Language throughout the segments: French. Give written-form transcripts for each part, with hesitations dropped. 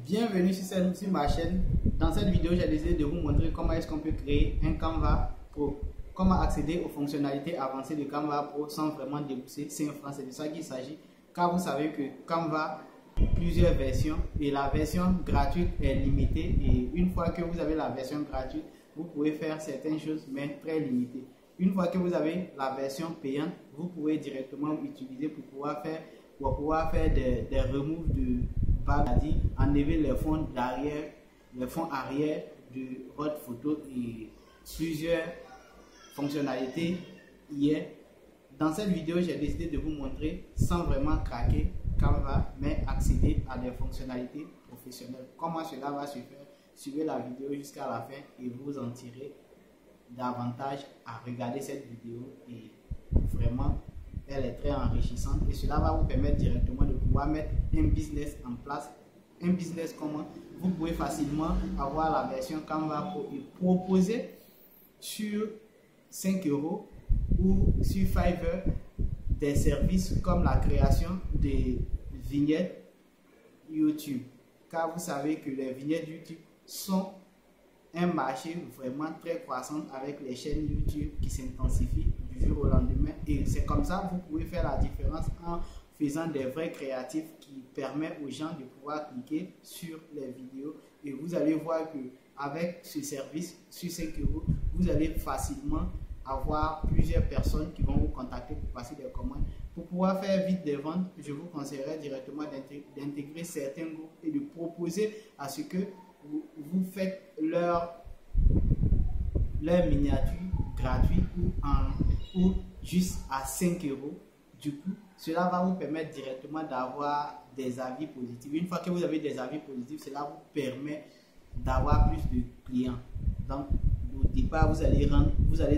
Bienvenue sur ma chaîne. Dans cette vidéo, j'ai décidé de vous montrer comment est-ce qu'on peut créer un Canva Pro. Comment accéder aux fonctionnalités avancées de Canva Pro sans vraiment débourser 5 francs. C'est de ça qu'il s'agit. Car vous savez que Canva a plusieurs versions et la version gratuite est limitée. Et une fois que vous avez la version gratuite, vous pouvez faire certaines choses, mais très limitées. Une fois que vous avez la version payante, vous pouvez directement utiliser pour pouvoir faire des removes de c'est-à-dire enlever les fonds d'arrière, les fonds arrière de votre photo et plusieurs fonctionnalités hier. Dans cette vidéo, j'ai décidé de vous montrer sans vraiment craquer Canva, mais accéder à des fonctionnalités professionnelles. Comment cela va se faire? Suivez la vidéo jusqu'à la fin et vous en tirez davantage à regarder cette vidéo et vraiment elle est très enrichissante et cela va vous permettre directement de pouvoir mettre un business en place. Un business comment? Vous pouvez facilement avoir la version Canva Pro et proposer sur 5 € ou sur Fiverr des services comme la création des vignettes YouTube. Car vous savez que les vignettes YouTube sont un marché vraiment très croissant avec les chaînes YouTube qui s'intensifient du jour au lendemain. Et c'est comme ça que vous pouvez faire la différence en faisant des vrais créatifs qui permettent aux gens de pouvoir cliquer sur les vidéos. Et vous allez voir que avec ce service, sur 5 €, vous allez facilement avoir plusieurs personnes qui vont vous contacter pour passer des commandes. Pour pouvoir faire vite des ventes, je vous conseillerais directement d'intégrer certains groupes et de proposer à ce que vous faites leur miniature gratuit ou juste à 5 €. Du coup, cela va vous permettre directement d'avoir des avis positifs. Une fois que vous avez des avis positifs, cela vous permet d'avoir plus de clients. Donc, au départ, vous allez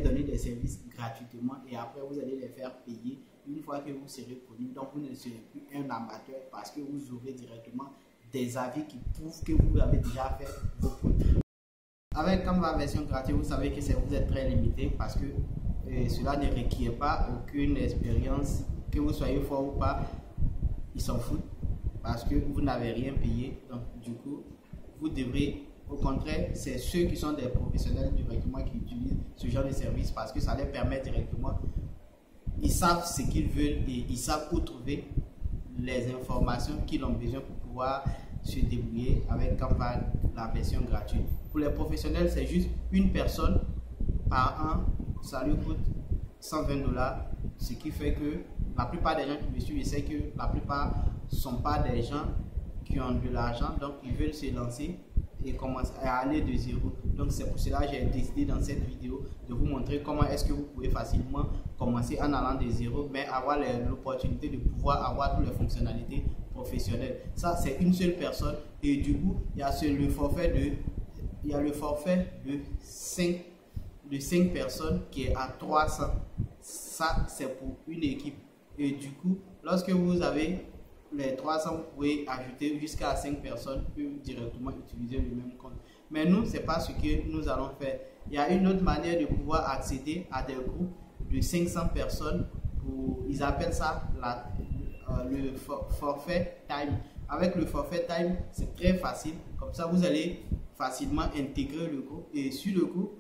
donner des services gratuitement et après, vous allez les faire payer une fois que vous serez connu. Donc, vous ne serez plus un amateur parce que vous aurez directement des avis qui prouvent que vous avez déjà fait vos produits. Avec Canva version gratuite, vous savez que vous êtes très limité parce que cela ne requiert pas aucune expérience, que vous soyez fort ou pas, ils s'en foutent parce que vous n'avez rien payé. Donc du coup, vous devrez, au contraire, c'est ceux qui sont des professionnels directement qui utilisent ce genre de service parce que ça leur permet directement, ils savent ce qu'ils veulent et ils savent où trouver les informations qu'ils ont besoin pour pouvoir se débrouiller avec Canva, la version gratuite. Pour les professionnels, c'est juste une personne par an, ça lui coûte 120 $, ce qui fait que la plupart des gens qui me suivent, je sais que la plupart ne sont pas des gens qui ont de l'argent, donc ils veulent se lancer et commencer à aller de zéro. Donc c'est pour cela que j'ai décidé dans cette vidéo de vous montrer comment est-ce que vous pouvez facilement commencer en allant de zéro, mais avoir l'opportunité de pouvoir avoir toutes les fonctionnalités professionnelles. Ça, c'est une seule personne et du coup, il y a le forfait de 5 personnes qui est à 300. Ça, c'est pour une équipe. Et du coup, lorsque vous avez les 300, vous pouvez ajouter jusqu'à 5 personnes pour directement utiliser le même compte. Mais nous, ce n'est pas ce que nous allons faire. Il y a une autre manière de pouvoir accéder à des groupes de 500 personnes. Ils appellent ça le forfait time. Avec le forfait time, c'est très facile. Comme ça, vous allez facilement intégrer le groupe. Et sur le groupe,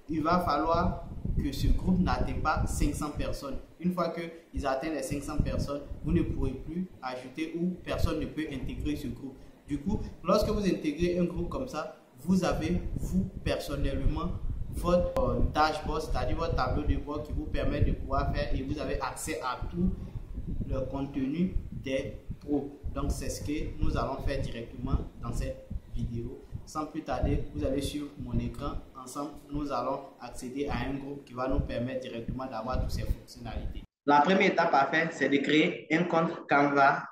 il va falloir que ce groupe n'atteigne pas 500 personnes. Une fois qu'ils atteignent les 500 personnes, vous ne pourrez plus ajouter ou personne ne peut intégrer ce groupe. Du coup, lorsque vous intégrez un groupe comme ça, vous avez, vous personnellement, votre dashboard, c'est-à-dire votre tableau de bord qui vous permet de pouvoir faire et vous avez accès à tout le contenu des pros. Donc, c'est ce que nous allons faire directement dans cette vidéo. Sans plus tarder, vous allez sur mon écran. Ensemble, nous allons accéder à un groupe qui va nous permettre directement d'avoir toutes ces fonctionnalités. La première étape à faire, c'est de créer un compte Canva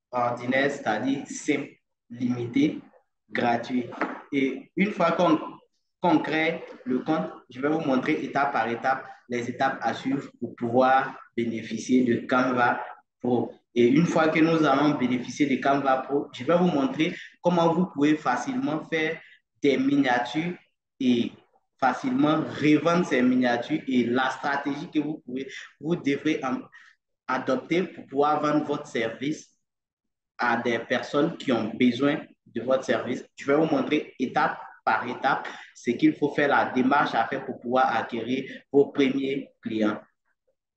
ordinaire, c'est-à-dire simple, limité, gratuit. Et une fois qu'on crée le compte, je vais vous montrer étape par étape les étapes à suivre pour pouvoir bénéficier de Canva Pro. Et une fois que nous allons bénéficier de Canva Pro, je vais vous montrer comment vous pouvez facilement faire des miniatures et facilement revendre ces miniatures et la stratégie que vous devrez adopter pour pouvoir vendre votre service à des personnes qui ont besoin de votre service. Je vais vous montrer étape par étape ce qu'il faut faire, la démarche à faire pour pouvoir acquérir vos premiers clients.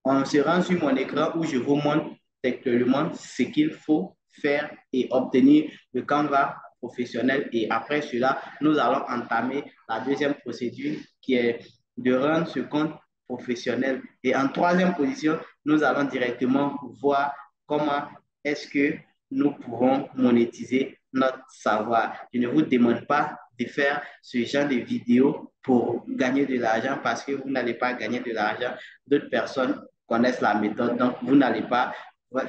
On se rend sur mon écran où je vous montre textuellement ce qu'il faut faire et obtenir le Canva professionnel. Et après cela, nous allons entamer la deuxième procédure qui est de rendre ce compte professionnel. Et en troisième position, nous allons directement voir comment est-ce que nous pourrons monétiser notre savoir. Je ne vous demande pas de faire ce genre de vidéos pour gagner de l'argent parce que vous n'allez pas gagner de l'argent. D'autres personnes connaissent la méthode, donc vous n'allez pas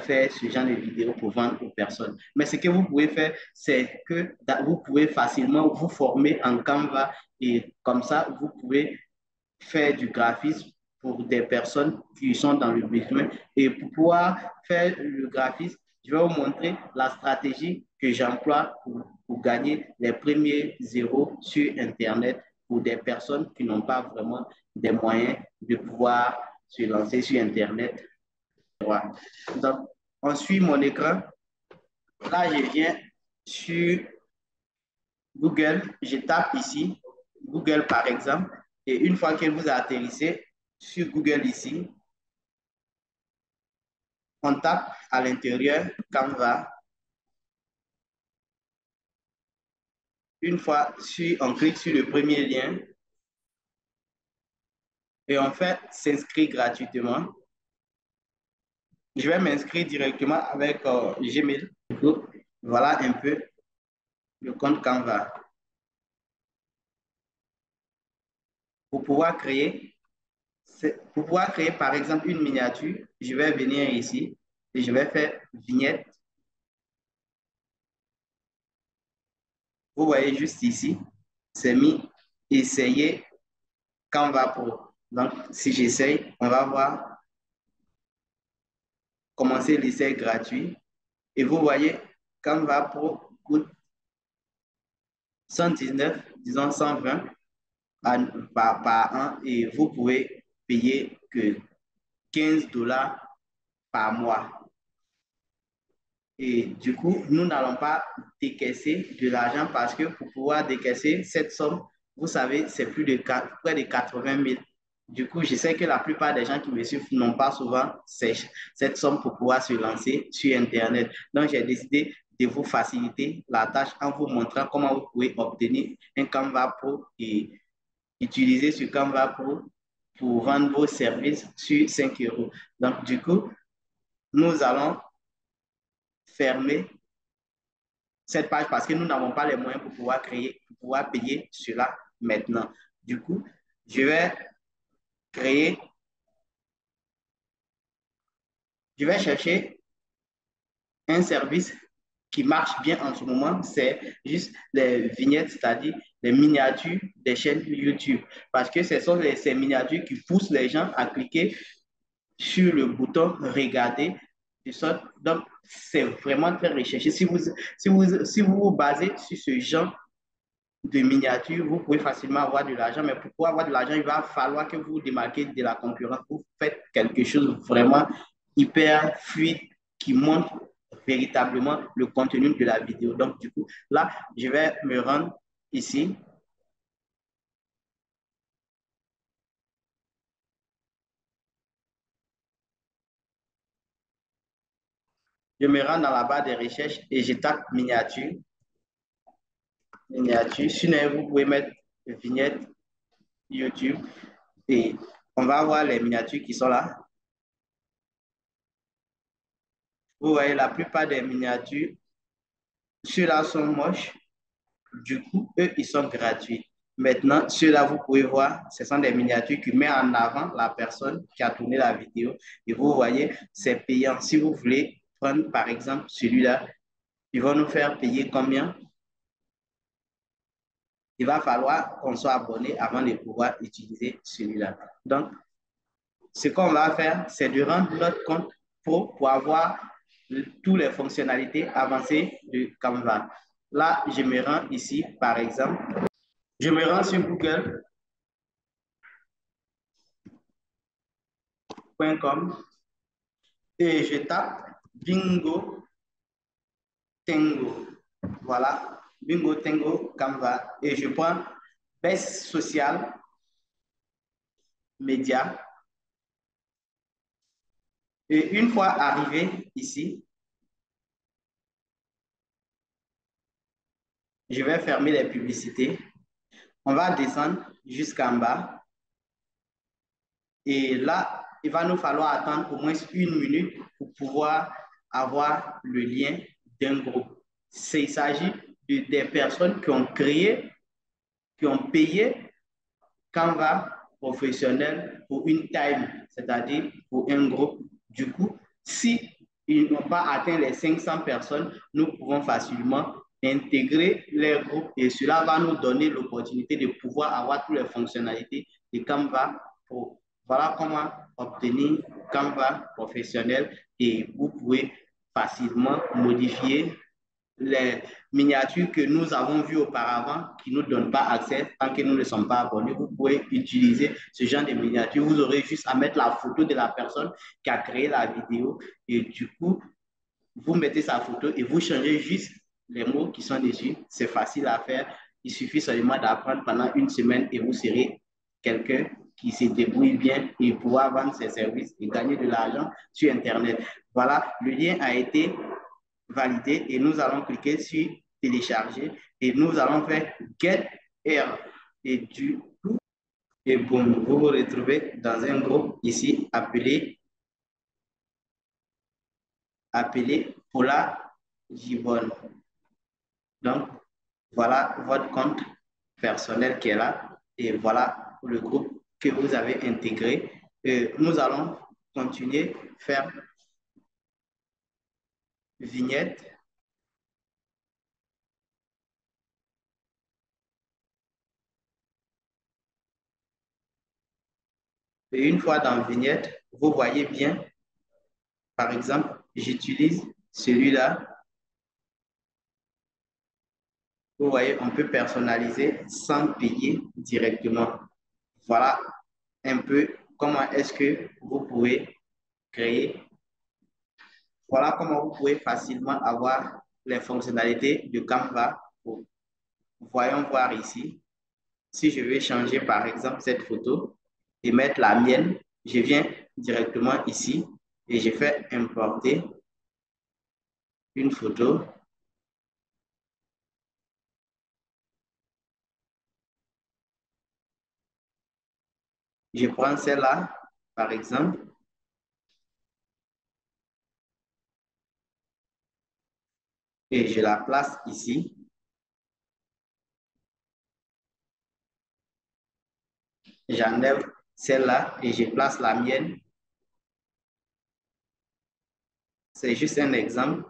faire ce genre de vidéos pour vendre aux personnes. Mais ce que vous pouvez faire, c'est que vous pouvez facilement vous former en Canva et comme ça, vous pouvez faire du graphisme pour des personnes qui sont dans le besoin. Et pour pouvoir faire le graphisme, je vais vous montrer la stratégie que j'emploie pour gagner les premiers zéros sur Internet pour des personnes qui n'ont pas vraiment des moyens de pouvoir se lancer sur Internet. Voilà. Donc, on suit mon écran. Là, je viens sur Google, je tape ici, Google par exemple, et une fois que vous atterrissez sur Google ici, on tape à l'intérieur Canva. Une fois on clique sur le premier lien et on fait s'inscrire gratuitement. Je vais m'inscrire directement avec Gmail. Voilà un peu le compte Canva. Pour pouvoir créer par exemple une miniature, je vais venir ici et je vais faire vignette. Vous voyez juste ici, c'est mis essayer Canva Pro. Donc, si j'essaye, on va voir commencer l'essai gratuit. Et vous voyez, Canva Pro coûte 119, disons 120 par an et vous pouvez payer que 15 $ par mois. Et du coup, nous n'allons pas décaisser de l'argent parce que pour pouvoir décaisser cette somme, vous savez, c'est près de 80 000. Du coup, je sais que la plupart des gens qui me suivent n'ont pas souvent cette somme pour pouvoir se lancer sur Internet. Donc, j'ai décidé de vous faciliter la tâche en vous montrant comment vous pouvez obtenir un Canva Pro et utiliser ce Canva Pro pour vendre vos services sur 5 euros. Donc, du coup, nous allons fermer cette page parce que nous n'avons pas les moyens pour pouvoir pour pouvoir payer cela maintenant. Du coup, je vais créer, je vais chercher un service qui marche bien en ce moment, c'est juste les vignettes, c'est-à-dire les miniatures des chaînes YouTube. Parce que ce sont ces miniatures qui poussent les gens à cliquer sur le bouton regarder. Donc, c'est vraiment très recherché. Si vous vous basez sur ce genre de miniatures, vous pouvez facilement avoir de l'argent, mais pour pouvoir avoir de l'argent, il va falloir que vous vous démarquez de la concurrence. Vous faites quelque chose vraiment hyper fluide qui montre véritablement le contenu de la vidéo. Donc, du coup, là, je vais me rendre ici. Je me rends dans la barre des recherches et je tape miniature. Miniature. Sinon, vous pouvez mettre vignette YouTube et on va voir les miniatures qui sont là. Vous voyez, la plupart des miniatures, ceux-là sont moches. Du coup, eux, ils sont gratuits. Maintenant, ceux-là, vous pouvez voir, ce sont des miniatures qui mettent en avant la personne qui a tourné la vidéo. Et vous voyez, c'est payant. Si vous voulez prendre, par exemple, celui-là, ils vont nous faire payer combien? Il va falloir qu'on soit abonné avant de pouvoir utiliser celui-là. Donc, ce qu'on va faire, c'est de rendre notre compte pro pour avoir toutes les fonctionnalités avancées de Canva. Là, je me rends ici, par exemple. Je me rends sur google.com et je tape Bingo Tango. Voilà. Bingo, Tango, Canva. Et je prends baisse sociale, média. Et une fois arrivé ici, je vais fermer les publicités. On va descendre jusqu'en bas. Et là, il va nous falloir attendre au moins 1 minute pour pouvoir avoir le lien d'un groupe. Il s'agit des personnes qui ont créé, qui ont payé Canva professionnel pour une time, c'est-à-dire pour un groupe. Du coup, si ils n'ont pas atteint les 500 personnes, nous pouvons facilement intégrer les groupes et cela va nous donner l'opportunité de pouvoir avoir toutes les fonctionnalités de Canva Pro. Voilà comment obtenir Canva professionnel et vous pouvez facilement modifier les miniatures que nous avons vues auparavant qui ne nous donnent pas accès tant que nous ne sommes pas abonnés. Vous pouvez utiliser ce genre de miniatures. Vous aurez juste à mettre la photo de la personne qui a créé la vidéo et du coup, vous mettez sa photo et vous changez juste les mots qui sont dessus. C'est facile à faire. Il suffit seulement d'apprendre pendant 1 semaine et vous serez quelqu'un qui se débrouille bien et pouvoir vendre ses services et gagner de l'argent sur Internet. Voilà, le lien a été validé et nous allons cliquer sur télécharger et nous allons faire get air et du coup et boum, vous vous retrouvez dans un groupe ici appelé Paula Gibon. Donc voilà votre compte personnel qui est là et voilà le groupe que vous avez intégré. Nous allons continuer faire vignette. Et une fois dans vignette, vous voyez bien, par exemple, j'utilise celui-là. Vous voyez, on peut personnaliser sans payer directement. Voilà un peu comment est-ce que vous pouvez créer. Voilà comment vous pouvez facilement avoir les fonctionnalités de Canva. Voyons voir ici. Si je vais changer par exemple cette photo et mettre la mienne, je viens directement ici et je fais importer une photo. Je prends celle-là, par exemple, et je la place ici. J'enlève celle-là et je place la mienne. C'est juste un exemple.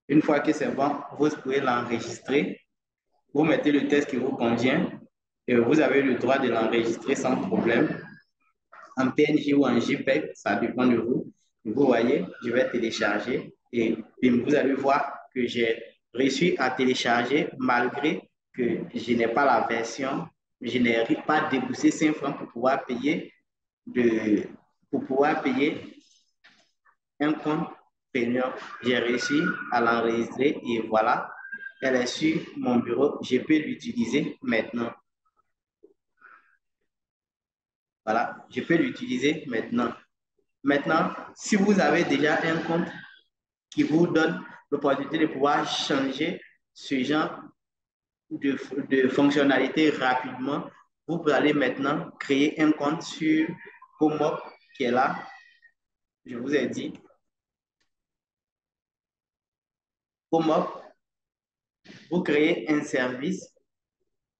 Une fois que c'est bon, vous pouvez l'enregistrer. Vous mettez le texte qui vous convient et vous avez le droit de l'enregistrer sans problème. En PNG ou en JPEG, ça dépend de vous. Vous voyez, je vais télécharger et vous allez voir que j'ai réussi à télécharger malgré que je n'ai pas la version, je n'ai pas déboursé 5 francs pour pouvoir payer un compte premium. J'ai réussi à l'enregistrer et voilà, elle est sur mon bureau. Je peux l'utiliser maintenant. Voilà, je peux l'utiliser maintenant. Maintenant, si vous avez déjà un compte qui vous donne l'opportunité de pouvoir changer ce genre de fonctionnalité rapidement, vous allez maintenant créer un compte sur Homo qui est là. Je vous ai dit, Homo, vous créez un service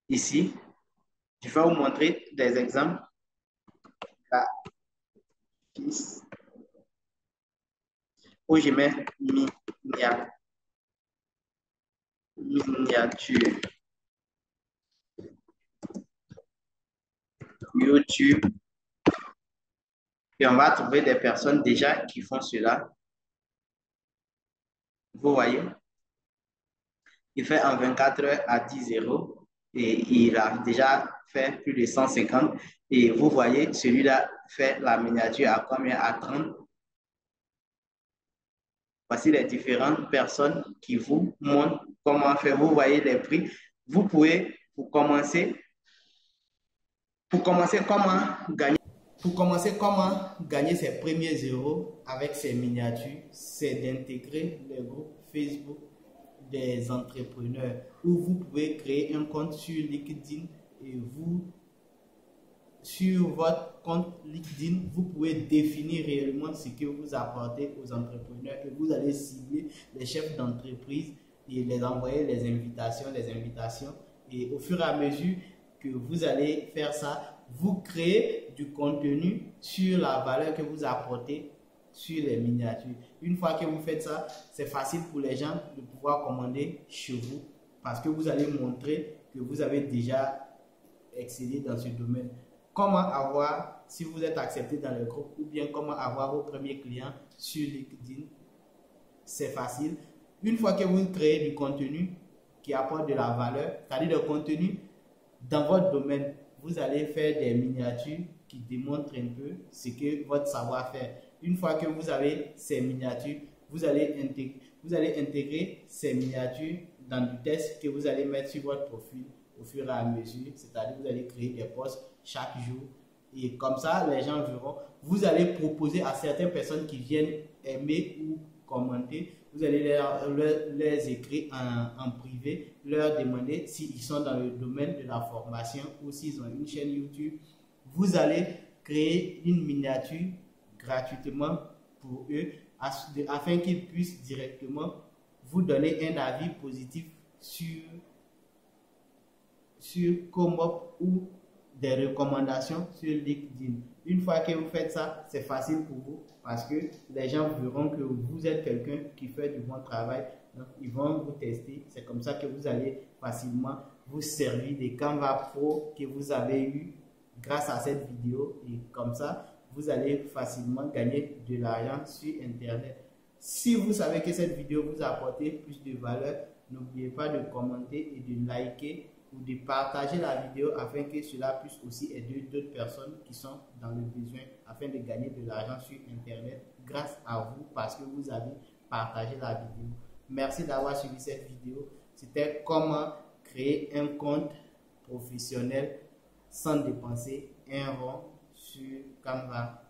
ici. Je vais vous montrer des exemples. Là, où je mets miniature YouTube et on va trouver des personnes déjà qui font cela. Vous voyez, il fait en 24 heures à 10 euros et il a déjà fait plus de 150 et vous voyez, celui-là faire la miniature à combien? À 30. Voici les différentes personnes qui vous montrent comment faire. Vous voyez les prix. Vous pouvez, pour commencer, comment gagner ses premiers euros avec ces miniatures, c'est d'intégrer les groupes Facebook des entrepreneurs où vous pouvez créer un compte sur LinkedIn et sur votre compte LinkedIn, vous pouvez définir réellement ce que vous apportez aux entrepreneurs et vous allez cibler les chefs d'entreprise et les envoyer les invitations. Et au fur et à mesure que vous allez faire ça, vous créez du contenu sur la valeur que vous apportez sur les miniatures. Une fois que vous faites ça, c'est facile pour les gens de pouvoir commander chez vous parce que vous allez montrer que vous avez déjà excellé dans ce domaine. Comment avoir, si vous êtes accepté dans le groupe, ou bien comment avoir vos premiers clients sur LinkedIn, c'est facile. Une fois que vous créez du contenu qui apporte de la valeur, c'est-à-dire le contenu dans votre domaine, vous allez faire des miniatures qui démontrent un peu ce que votre savoir-faire. Une fois que vous avez ces miniatures, vous allez intégrer ces miniatures dans du test que vous allez mettre sur votre profil au fur et à mesure, c'est-à-dire vous allez créer des posts chaque jour et comme ça les gens verront. Vous allez proposer à certaines personnes qui viennent aimer ou commenter, vous allez les écrire en privé, leur demander s'ils sont dans le domaine de la formation ou s'ils ont une chaîne YouTube. Vous allez créer une miniature gratuitement pour eux afin qu'ils puissent directement vous donner un avis positif sur Comop ou des recommandations sur LinkedIn. Une fois que vous faites ça, c'est facile pour vous parce que les gens verront que vous êtes quelqu'un qui fait du bon travail. Donc, ils vont vous tester. C'est comme ça que vous allez facilement vous servir des Canva Pro que vous avez eu grâce à cette vidéo. Et comme ça, vous allez facilement gagner de l'argent sur Internet. Si vous savez que cette vidéo vous a apporté plus de valeur, n'oubliez pas de commenter et de liker ou de partager la vidéo afin que cela puisse aussi aider d'autres personnes qui sont dans le besoin afin de gagner de l'argent sur Internet grâce à vous parce que vous avez partagé la vidéo. Merci d'avoir suivi cette vidéo. C'était comment créer un compte professionnel sans dépenser un rond sur Canva.